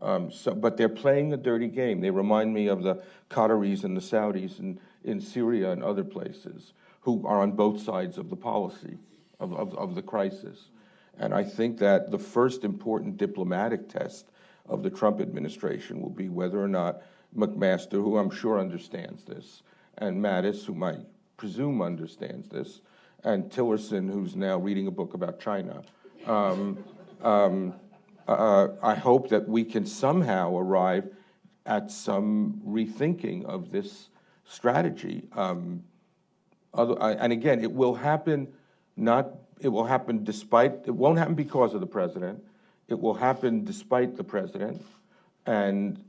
But they're playing a dirty game. They remind me of the Qataris and the Saudis in Syria and other places, who are on both sides of the policy, of the crisis. And I think that the first important diplomatic test of the Trump administration will be whether or not McMaster, who I'm sure understands this, and Mattis, whom I presume understands this, and Tillerson, who's now reading a book about China, I hope that we can somehow arrive at some rethinking of this strategy. And again, it will happen it won't happen because of the president. It will happen despite the president. And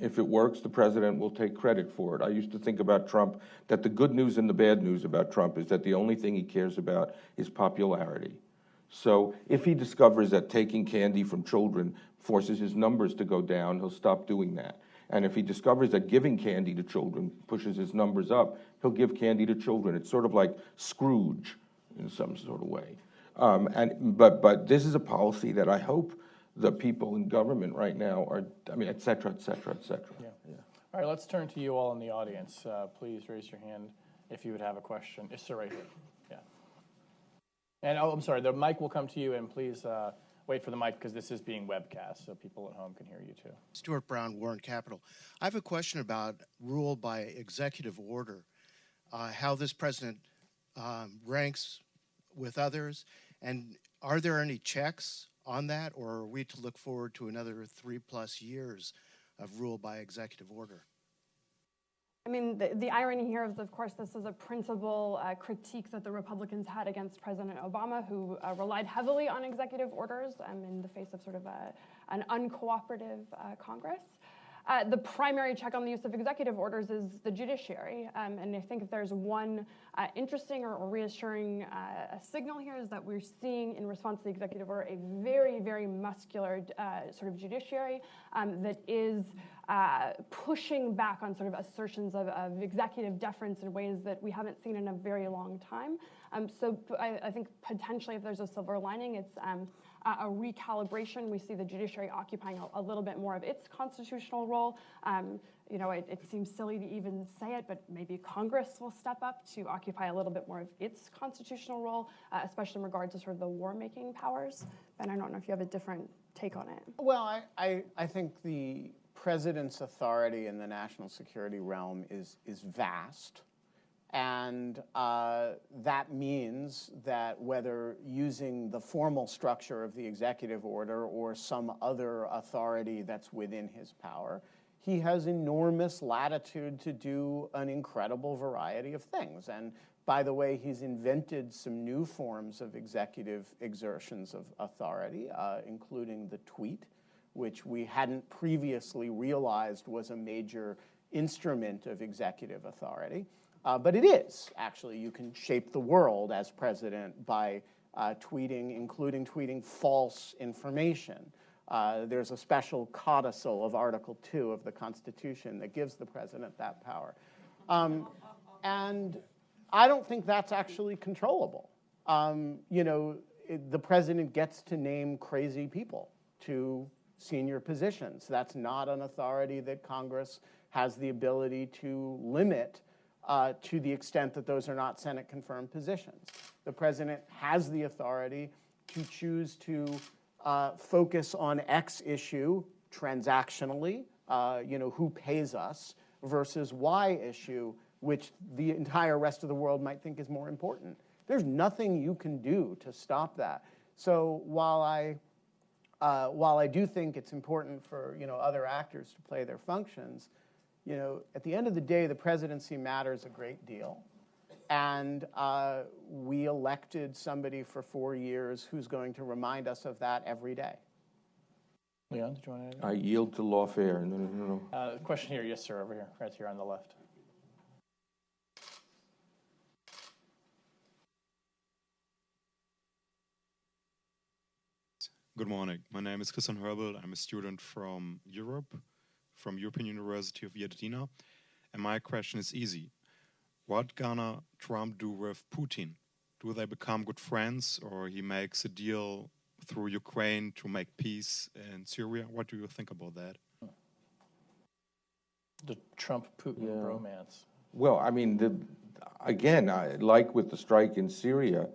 if it works, the president will take credit for it. I used to think about Trump, that the good news and the bad news about Trump is that the only thing he cares about is popularity. So if he discovers that taking candy from children forces his numbers to go down, he'll stop doing that. And if he discovers that giving candy to children pushes his numbers up, he'll give candy to children. It's sort of like Scrooge in some sort of way. But this is a policy that I hope the people in government right now are, I mean, et cetera, et cetera, et cetera. Yeah. All right, let's turn to you all in the audience. Please raise your hand if you would have a question. Yes, sir, right here. Yeah. And, oh, I'm sorry, the mic will come to you, and please wait for the mic because this is being webcast, so people at home can hear you too. Stuart Brown, Warren Capital. I have a question about rule by executive order, how this president ranks with others, and are there any checks on that, or are we to look forward to another 3+ years of rule by executive order? I mean, the irony here is, of course, this is a principal critique that the Republicans had against President Obama, who relied heavily on executive orders in the face of sort of an uncooperative Congress. The primary check on the use of executive orders is the judiciary. And I think if there's one interesting or reassuring signal here is that we're seeing in response to the executive order a very, very muscular sort of judiciary that is pushing back on sort of assertions of executive deference in ways that we haven't seen in a very long time. So I think potentially if there's a silver lining, it's a recalibration. We see the judiciary occupying a little bit more of its constitutional role. You know, it seems silly to even say it, but maybe Congress will step up to occupy a little bit more of its constitutional role, especially in regard to sort of the war-making powers. Ben, I don't know if you have a different take on it. Well, I think the president's authority in the national security realm is vast. And that means that whether using the formal structure of the executive order or some other authority that's within his power, he has enormous latitude to do an incredible variety of things. And by the way, he's invented some new forms of executive exertions of authority, including the tweet, which we hadn't previously realized was a major instrument of executive authority. But it is, actually. You can shape the world as president by tweeting, including tweeting false information. There's a special codicil of Article 2 of the Constitution that gives the president that power. And I don't think that's actually controllable. You know, the president gets to name crazy people to senior positions. That's not an authority that Congress has the ability to limit to the extent that those are not Senate-confirmed positions. The president has the authority to choose to focus on X issue transactionally, you know, who pays us, versus Y issue, which the entire rest of the world might think is more important. There's nothing you can do to stop that. So while I do think it's important for, you know, other actors to play their functions, you know, at the end of the day, the presidency matters a great deal. And we elected somebody for 4 years who's going to remind us of that every day. Leon, did you want to add? I yield to lawfare. No. Question here, yes, sir, over here, right here on the left. Good morning. My name is Christian Herbel. I'm a student from Europe, from European University of Viadina. And my question is easy. what gonna Trump do with Putin? Do they become good friends, or he makes a deal through Ukraine to make peace in Syria? What do you think about that? The Trump-Putin romance. Well, I mean, again, like with the strike in Syria,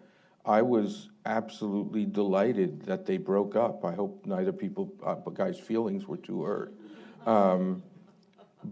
I was absolutely delighted that they broke up. I hope neither guy's feelings were too hurt.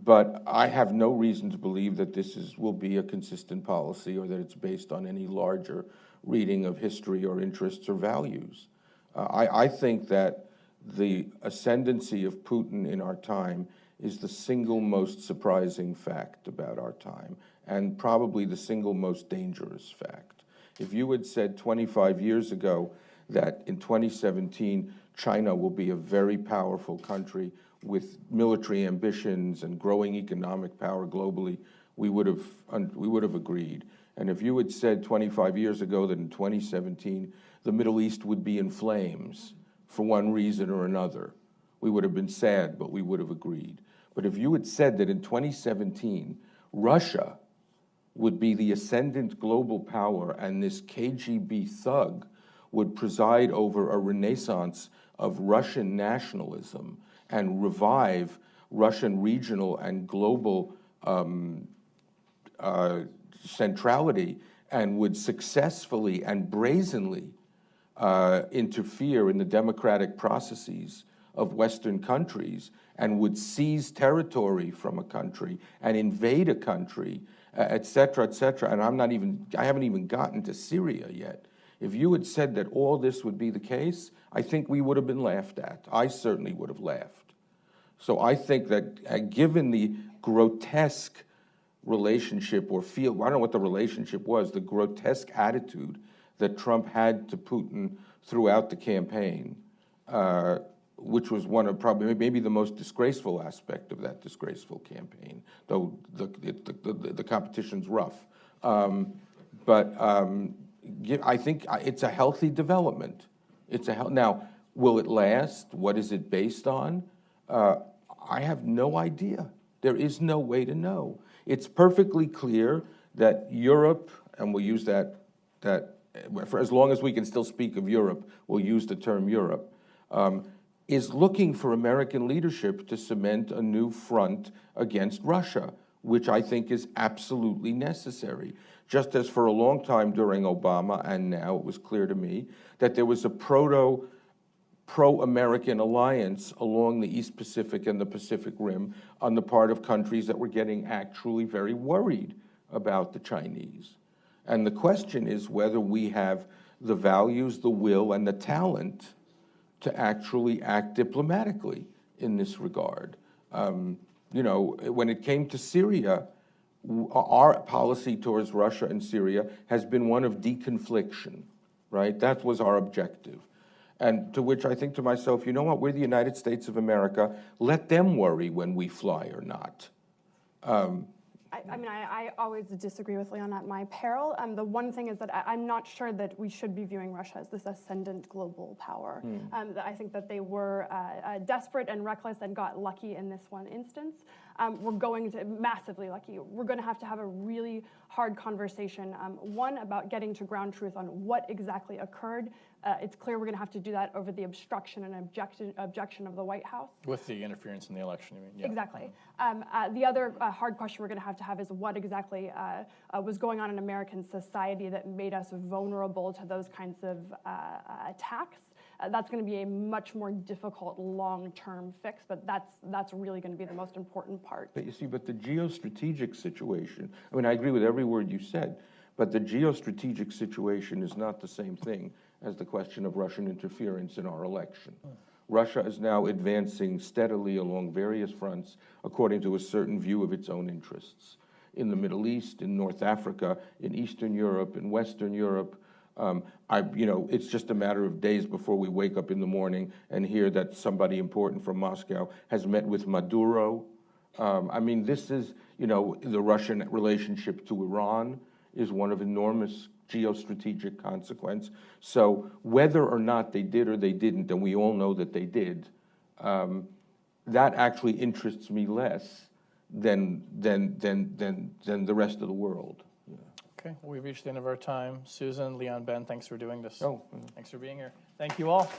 But I have no reason to believe that will be a consistent policy or that it's based on any larger reading of history or interests or values. I think that the ascendancy of Putin in our time is the single most surprising fact about our time, and probably the single most dangerous fact. If you had said 25 years ago that in 2017 China will be a very powerful country with military ambitions and growing economic power globally, we would have agreed. And if you had said 25 years ago that in 2017 the Middle East would be in flames for one reason or another, we would have been sad, but we would have agreed. But if you had said that in 2017 Russia would be the ascendant global power and this KGB thug would preside over a renaissance of Russian nationalism and revive Russian regional and global centrality, and would successfully and brazenly interfere in the democratic processes of Western countries, and would seize territory from a country and invade a country, et cetera, and I haven't even gotten to Syria yet. If you had said that all this would be the case, I think we would have been laughed at. I certainly would have laughed. So I think that given the grotesque relationship I don't know what the relationship was, the grotesque attitude that Trump had to Putin throughout the campaign, which was one of probably maybe the most disgraceful aspect of that disgraceful campaign, though the competition's rough. I think it's a healthy development. Now, will it last? What is it based on? I have no idea. There is no way to know. It's perfectly clear that Europe, and we'll use that for as long as we can still speak of Europe, we'll use the term Europe, is looking for American leadership to cement a new front against Russia, which I think is absolutely necessary. Just as for a long time during Obama, and now it was clear to me, that there was a pro-American alliance along the East Pacific and the Pacific Rim on the part of countries that were getting actually very worried about the Chinese. And the question is whether we have the values, the will, and the talent to actually act diplomatically in this regard. You know, when it came to Syria, our policy towards Russia and Syria has been one of deconfliction, right? That was our objective. And to which I think to myself, you know what, we're the United States of America, let them worry when we fly or not. I always disagree with Leon at my peril. The one thing is that I'm not sure that we should be viewing Russia as this ascendant global power. I think that they were desperate and reckless and got lucky in this one instance. We're going to, massively lucky, we're going to have a really hard conversation, one, about getting to ground truth on what exactly occurred. It's clear we're going to have to do that over the obstruction and objection of the White House. With the interference in the election, you mean? Yeah. Exactly. The other hard question we're going to have is what exactly was going on in American society that made us vulnerable to those kinds of attacks. That's going to be a much more difficult long-term fix, but that's really going to be the most important part. But you see, the geostrategic situation, I mean, I agree with every word you said, but the geostrategic situation is not the same thing as the question of Russian interference in our election. Russia is now advancing steadily along various fronts according to a certain view of its own interests. In the Middle East, in North Africa, in Eastern Europe, in Western Europe. It's just a matter of days before we wake up in the morning and hear that somebody important from Moscow has met with Maduro. This is, the Russian relationship to Iran is one of enormous geostrategic consequence. So whether or not they did or they didn't, and we all know that they did, that actually interests me less than the rest of the world. Okay, well, we've reached the end of our time. Susan, Leon, Ben, thanks for doing this. Oh. Thanks for being here. Thank you all.